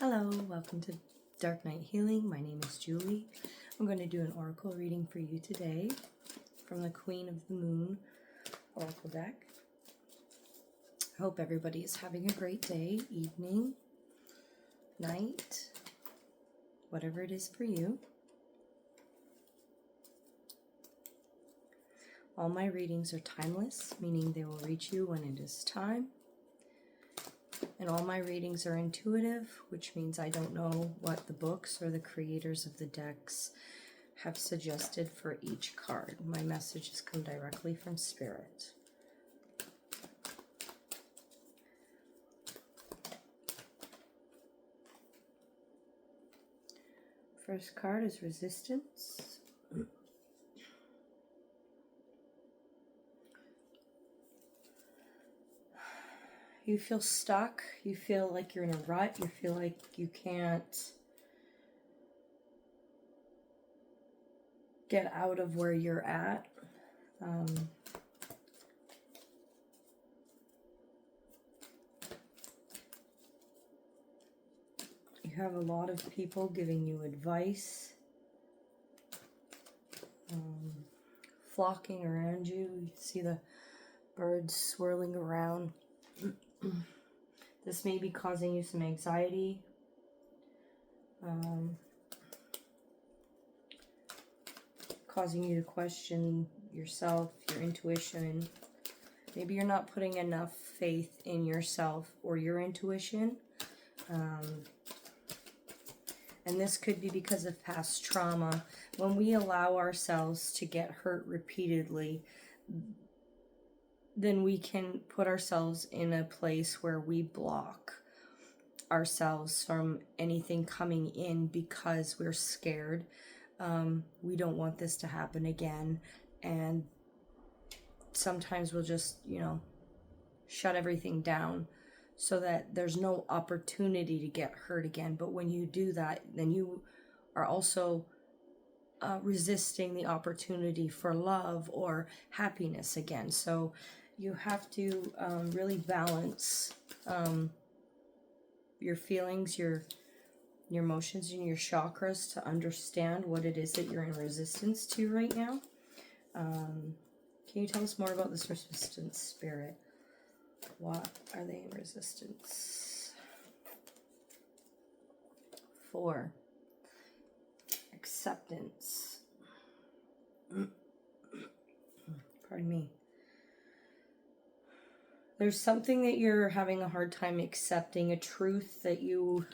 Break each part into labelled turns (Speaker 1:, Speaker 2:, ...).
Speaker 1: Hello, welcome to Dark Night Healing. My name is Julie. I'm going to do an oracle reading for you today from the Queen of the Moon oracle deck. I hope everybody is having a great day, evening, night, whatever it is for you. All my readings are timeless, meaning they will reach you when it is time. And all my readings are intuitive, which means I don't know what the books or the creators of the decks have suggested for each card. My messages come directly from Spirit. First card is Resistance. You feel stuck, you feel like you're in a rut, you feel like you can't get out of where you're at. You have a lot of people giving you advice, flocking around you. You see the birds swirling around. This may be causing you some anxiety. Causing you to question yourself, your intuition. Maybe you're not putting enough faith in yourself or your intuition. And this could be because of past trauma. When we allow ourselves to get hurt repeatedly, then we can put ourselves in a place where we block ourselves from anything coming in because we're scared. We don't want this to happen again. And sometimes we'll just, shut everything down so that there's no opportunity to get hurt again. But when you do that, then you are also resisting the opportunity for love or happiness again. So you have to really balance your feelings, your emotions, and your chakras to understand what it is that you're in resistance to right now. Can you tell us more about this resistance, Spirit? What are they in resistance? 4. Acceptance. Pardon me. There's something that you're having a hard time accepting, a truth that you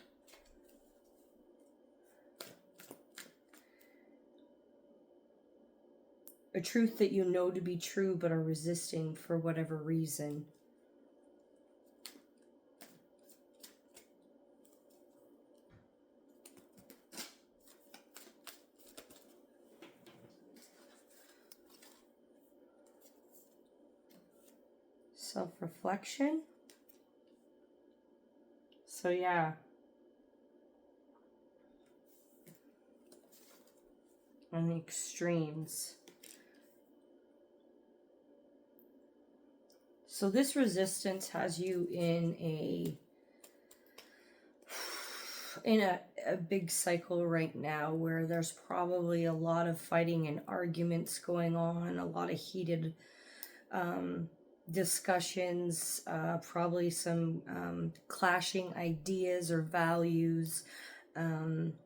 Speaker 1: know to be true but are resisting for whatever reason. Self-reflection. So yeah. On the extremes. So this resistance has you in a big cycle right now where there's probably a lot of fighting and arguments going on, a lot of heated discussions, probably some clashing ideas or values. Then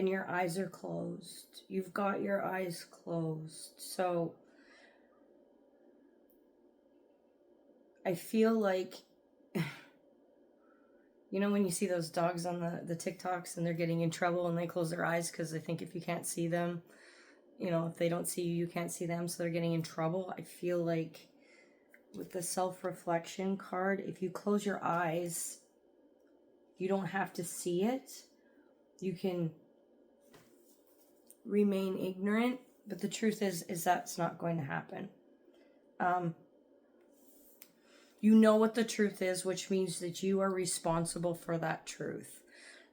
Speaker 1: your eyes are closed. You've got your eyes closed. So I feel like, when you see those dogs on the TikToks and they're getting in trouble and they close their eyes because they think if you can't see them, if they don't see you, you can't see them, so they're getting in trouble. I feel like with the self-reflection card, if you close your eyes, you don't have to see it. You can remain ignorant, but the truth is that's not going to happen. You know what the truth is, which means that you are responsible for that truth.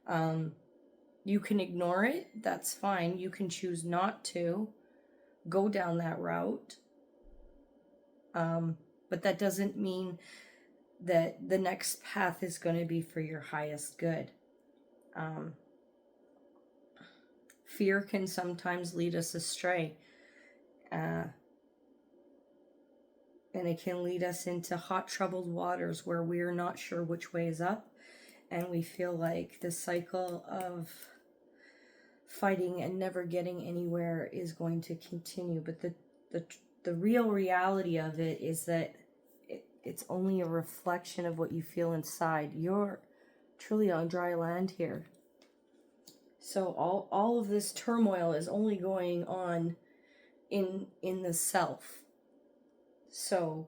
Speaker 1: You can ignore it, that's fine. You can choose not to go down that route. But But that doesn't mean that the next path is going to be for your highest good. Fear can sometimes lead us astray. And it can lead us into hot, troubled waters where we're not sure which way is up. And we feel like the cycle of fighting and never getting anywhere is going to continue. But the real reality of it is that it's only a reflection of what you feel inside. You're truly on dry land here. So all of this turmoil is only going on in the self. So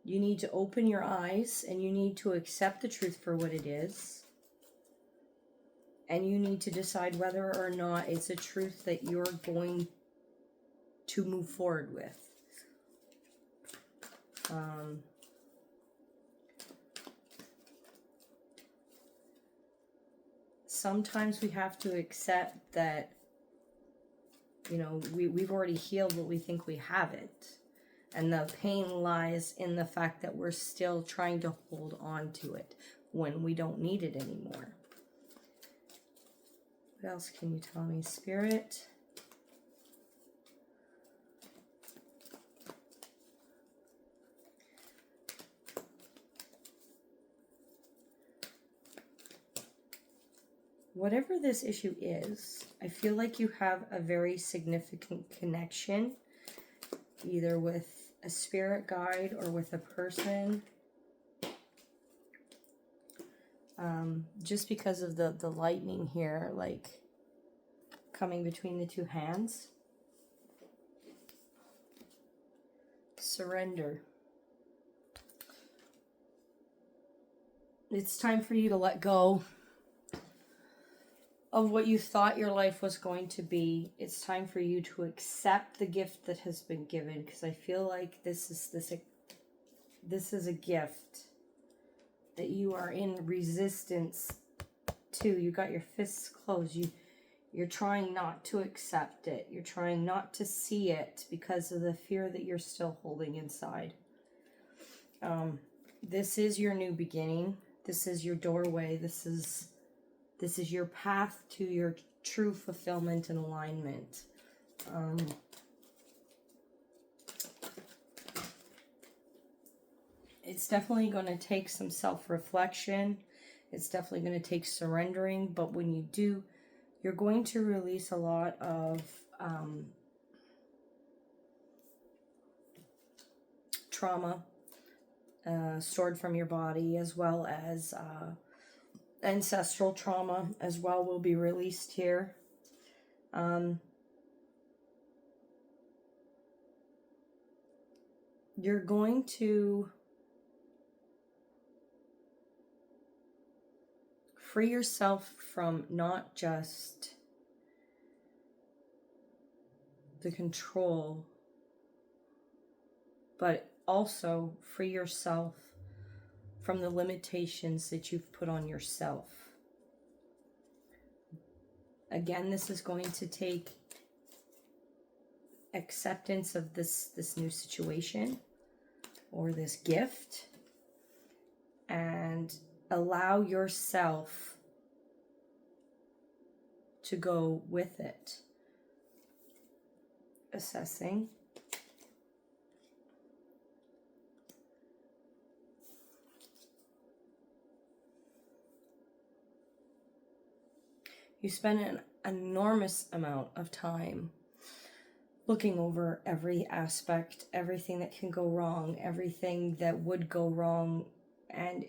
Speaker 1: you need to open your eyes and you need to accept the truth for what it is. And you need to decide whether or not it's a truth that you're going to move forward with. Sometimes we have to accept that, you know, we've already healed what we think we haven't. And the pain lies in the fact that we're still trying to hold on to it when we don't need it anymore. What else can you tell me, Spirit? Whatever this issue is, I feel like you have a very significant connection, either with a spirit guide or with a person. Just because of the lightning here, like coming between the two hands. Surrender. It's time for you to let go of what you thought your life was going to be. It's time for you to accept the gift that has been given, because I feel like this is a gift that you are in resistance to. You got your fists closed. You're trying not to accept it. You're trying not to see it because of the fear that you're still holding inside. This is your new beginning. This is your doorway. This is your path to your true fulfillment and alignment. It's definitely going to take some self-reflection. It's definitely going to take surrendering. But when you do, you're going to release a lot of trauma stored from your body, as well as ancestral trauma as well will be released here. You're going to free yourself from not just the control, but also free yourself from the limitations that you've put on yourself. Again, this is going to take acceptance of this new situation or this gift, and allow yourself to go with it. Assessing. You spend an enormous amount of time looking over every aspect, everything that can go wrong, everything that would go wrong. And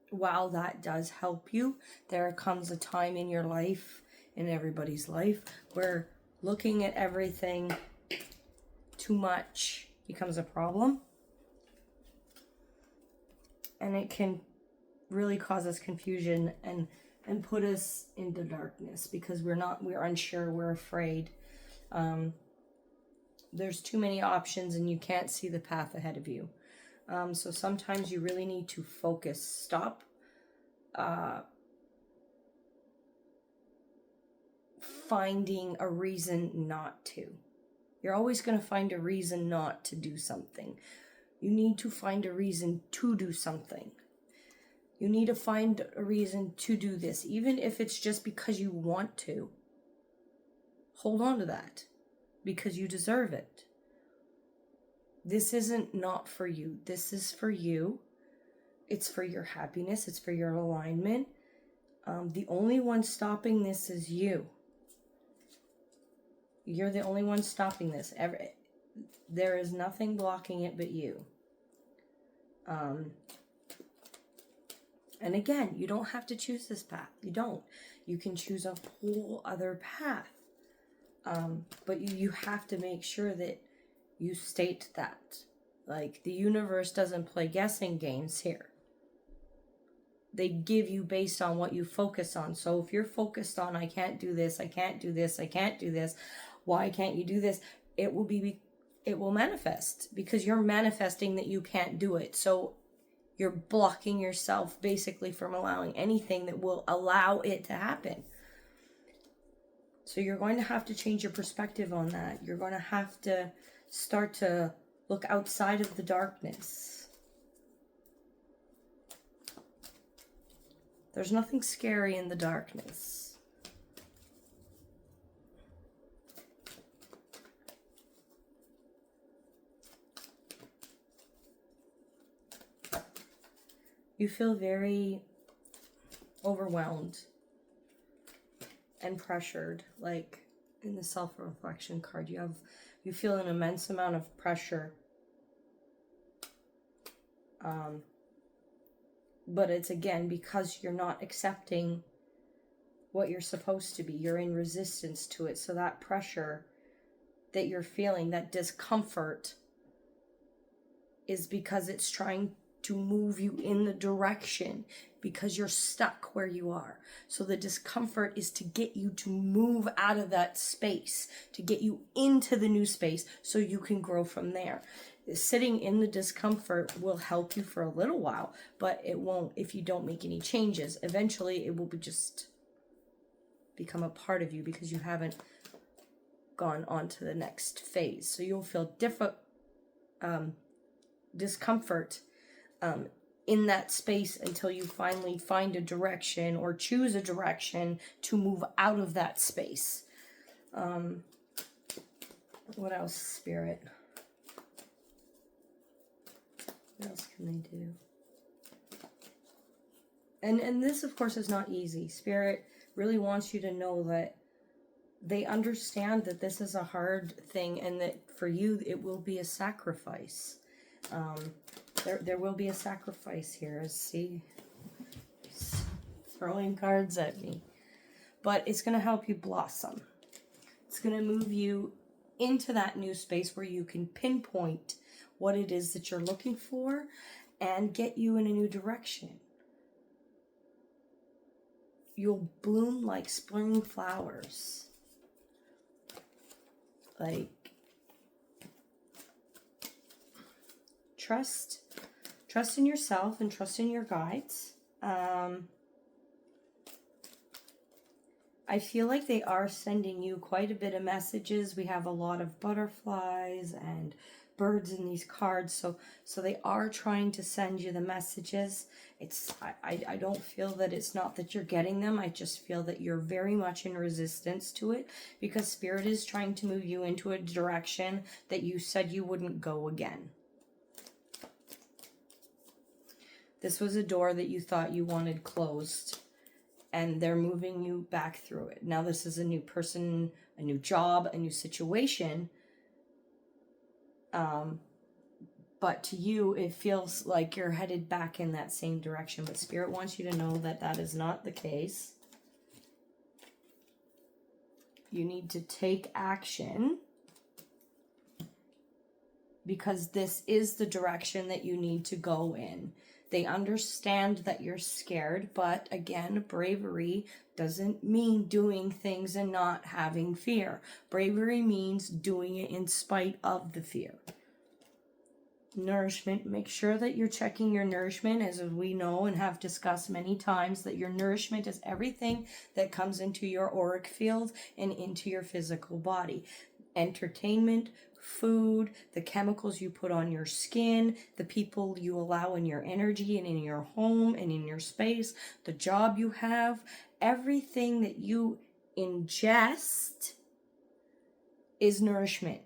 Speaker 1: while that does help you, there comes a time in your life, in everybody's life, where looking at everything too much becomes a problem. And it can really cause us confusion and put us into darkness because we're unsure, we're afraid. There's too many options and you can't see the path ahead of you. So sometimes you really need to focus. Stop finding a reason not to. You're always going to find a reason not to do something. You need to find a reason to do something. You need to find a reason to do this, even if it's just because you want to. Hold on to that, because you deserve it. This isn't not for you. This is for you. It's for your happiness. It's for your alignment. The only one stopping this is you. You're the only one stopping this. There is nothing blocking it but you. And again, you don't have to choose this path. You don't. You can choose a whole other path. But you have to make sure that you state that. Like, the universe doesn't play guessing games here. They give you based on what you focus on. So if you're focused on, I can't do this, I can't do this, I can't do this, why can't you do this? It will manifest, because you're manifesting that you can't do it. So you're blocking yourself basically from allowing anything that will allow it to happen. So you're going to have to change your perspective on that. You're going to have to start to look outside of the darkness. There's nothing scary in the darkness. You feel very overwhelmed and pressured, like in the self-reflection card. You feel an immense amount of pressure. But it's, again, because you're not accepting what you're supposed to be. You're in resistance to it. So that pressure that you're feeling, that discomfort, is because it's trying to move you in the direction, because you're stuck where you are. So the discomfort is to get you to move out of that space, to get you into the new space so you can grow from there. Sitting in the discomfort will help you for a little while, but it won't if you don't make any changes. Eventually, it will just become a part of you, because you haven't gone on to the next phase. So you'll feel discomfort in that space until you finally find a direction or choose a direction to move out of that space. What else, Spirit? What else can they do? And this, of course, is not easy. Spirit really wants you to know that they understand that this is a hard thing, and that for you it will be a sacrifice. There will be a sacrifice here. See, he's throwing cards at me, but it's going to help you blossom. It's going to move you into that new space where you can pinpoint what it is that you're looking for and get you in a new direction. You'll bloom like spring flowers. Like, trust in yourself and trust in your guides. I feel like they are sending you quite a bit of messages. We have a lot of butterflies and birds in these cards, so they are trying to send you the messages. I don't feel that it's not that you're getting them. I just feel that you're very much in resistance to it, because Spirit is trying to move you into a direction that you said you wouldn't go again. This was a door that you thought you wanted closed, and they're moving you back through it. Now this is a new person, a new job, a new situation. But to you, it feels like you're headed back in that same direction. But Spirit wants you to know that that is not the case. You need to take action, because this is the direction that you need to go in. They understand that you're scared, but again, bravery doesn't mean doing things and not having fear. Bravery means doing it in spite of the fear. Nourishment, make sure that you're checking your nourishment, as we know and have discussed many times, that your nourishment is everything that comes into your auric field and into your physical body. entertainment, food, the chemicals you put on your skin, the people you allow in your energy and in your home and in your space, the job you have, everything that you ingest is nourishment.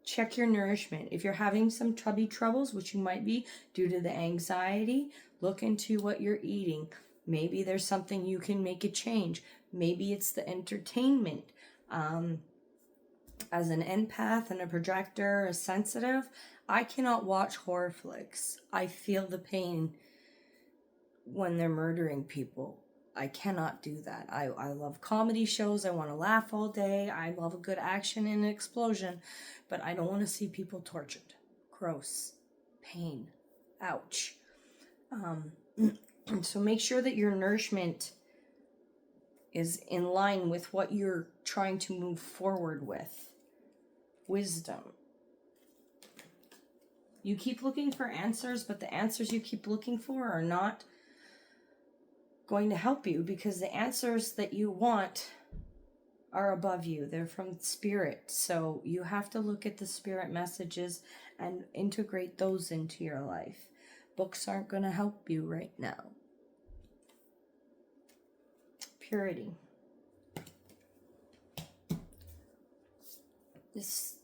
Speaker 1: Check your nourishment. If you're having some tummy troubles, which you might be due to the anxiety, look into what you're eating. Maybe there's something you can make a change. Maybe it's the entertainment. As an empath and a projector, a sensitive, I cannot watch horror flicks. I feel the pain when they're murdering people. I cannot do that. I love comedy shows. I want to laugh all day. I love a good action and explosion, but I don't want to see people tortured. Gross. Pain. Ouch. So make sure that your nourishment is in line with what you're trying to move forward with. Wisdom. You keep looking for answers, but the answers you keep looking for are not going to help you, because the answers that you want are above you. They're from spirit. So you have to look at the spirit messages and integrate those into your life. Books aren't going to help you right now. Purity. It's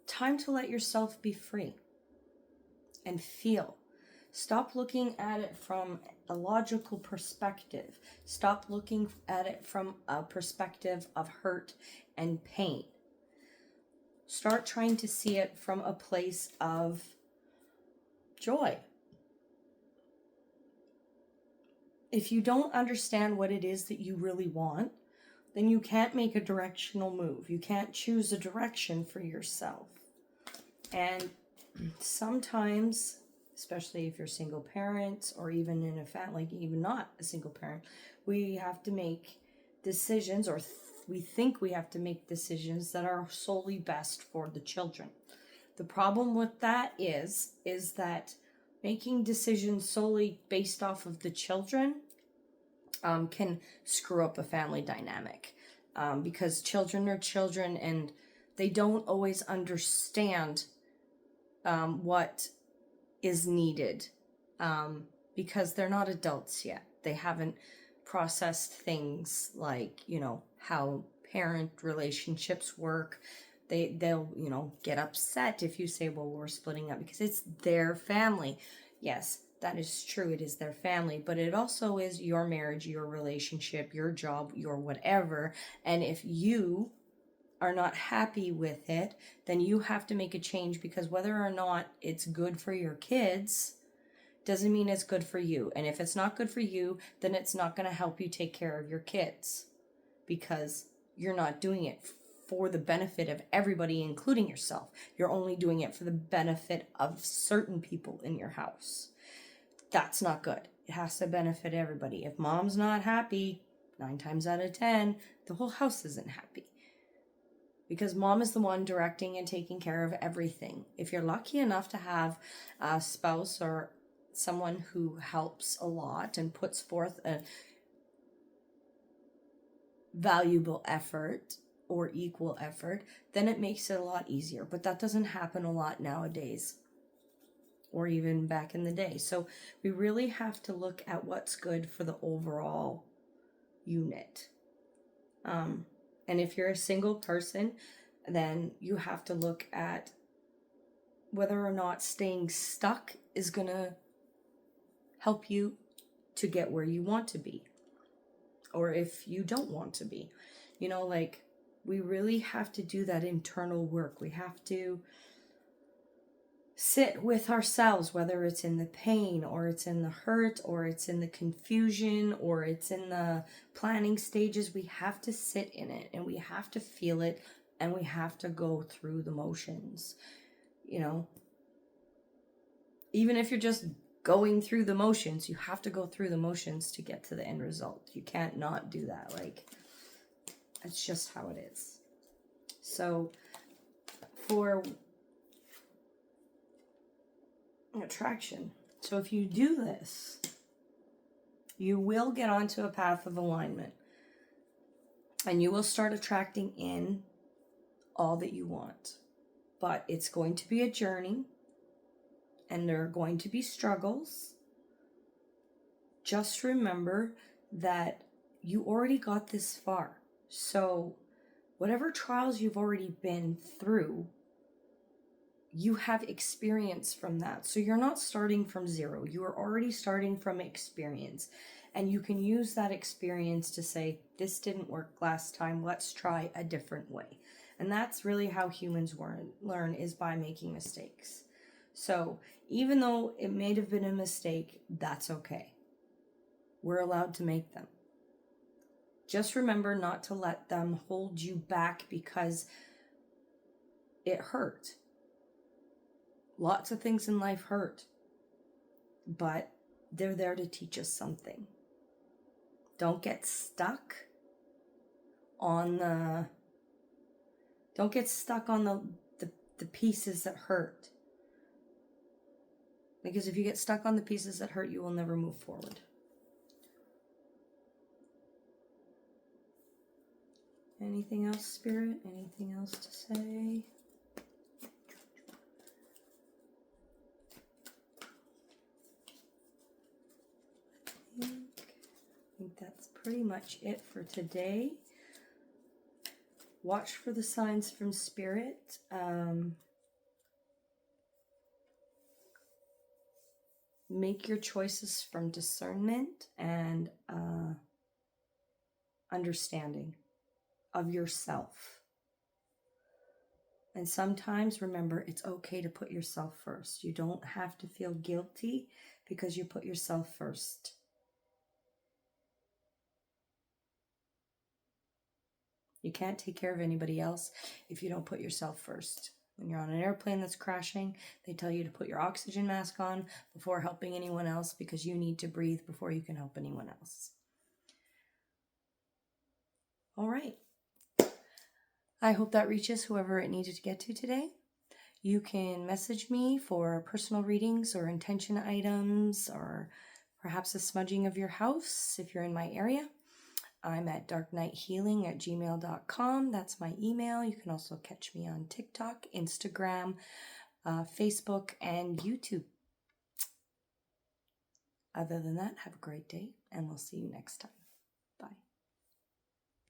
Speaker 1: time to let yourself be free and feel. Stop looking at it from a logical perspective. Stop looking at it from a perspective of hurt and pain. Start trying to see it from a place of joy. If you don't understand what it is that you really want, then you can't make a directional move. You can't choose a direction for yourself. And sometimes, especially if you're single parents or even in a family, like even not a single parent, we have to make decisions, or we think we have to make decisions that are solely best for the children. The problem with that is that making decisions solely based off of the children can screw up a family dynamic, because children are children and they don't always understand what is needed, because they're not adults yet. They haven't processed things like, how parent relationships work. They'll get upset if you say, well, we're splitting up, because it's their family. Yes, that is true. It is their family, but it also is your marriage, your relationship, your job, your whatever. And if you are not happy with it, then you have to make a change, because whether or not it's good for your kids doesn't mean it's good for you. And if it's not good for you, then it's not going to help you take care of your kids, because you're not doing it for the benefit of everybody, including yourself. You're only doing it for the benefit of certain people in your house. That's not good. It has to benefit everybody. If mom's not happy, 9 times out of 10, the whole house isn't happy, because mom is the one directing and taking care of everything. If you're lucky enough to have a spouse or someone who helps a lot and puts forth a valuable effort or equal effort, then it makes it a lot easier. But that doesn't happen a lot nowadays, or even back in the day. So we really have to look at what's good for the overall unit. And if you're a single person, then you have to look at whether or not staying stuck is going to help you to get where you want to be, or if you don't want to be. We really have to do that internal work. We have to sit with ourselves, whether it's in the pain, or it's in the hurt, or it's in the confusion, or it's in the planning stages. We have to sit in it, and we have to feel it, and we have to go through the motions. Even if you're just going through the motions, you have to go through the motions to get to the end result. You can't not do that. It's just how it is. So for attraction, so if you do this, you will get onto a path of alignment, and you will start attracting in all that you want. But it's going to be a journey, and there are going to be struggles. Just remember that you already got this far. So whatever trials you've already been through, you have experience from that. So you're not starting from zero. You are already starting from experience. And you can use that experience to say, this didn't work last time. Let's try a different way. And that's really how humans learn, is by making mistakes. So even though it may have been a mistake, that's okay. We're allowed to make them. Just remember not to let them hold you back because it hurt. Lots of things in life hurt, but they're there to teach us something. Don't get stuck on the pieces that hurt. Because if you get stuck on the pieces that hurt, you will never move forward. Anything else, Spirit? Anything else to say? I think that's pretty much it for today. Watch for the signs from Spirit. Make your choices from discernment and understanding of yourself. And sometimes remember, it's okay to put yourself first. You don't have to feel guilty because you put yourself first. You can't take care of anybody else if you don't put yourself first. When you're on an airplane that's crashing, they tell you to put your oxygen mask on before helping anyone else because you need to breathe before you can help anyone else. All right. I hope that reaches whoever it needed to get to today. You can message me for personal readings or intention items or perhaps a smudging of your house if you're in my area. I'm at darknighthealing@gmail.com. That's my email. You can also catch me on TikTok, Instagram, Facebook, and YouTube. Other than that, have a great day, and we'll see you next time.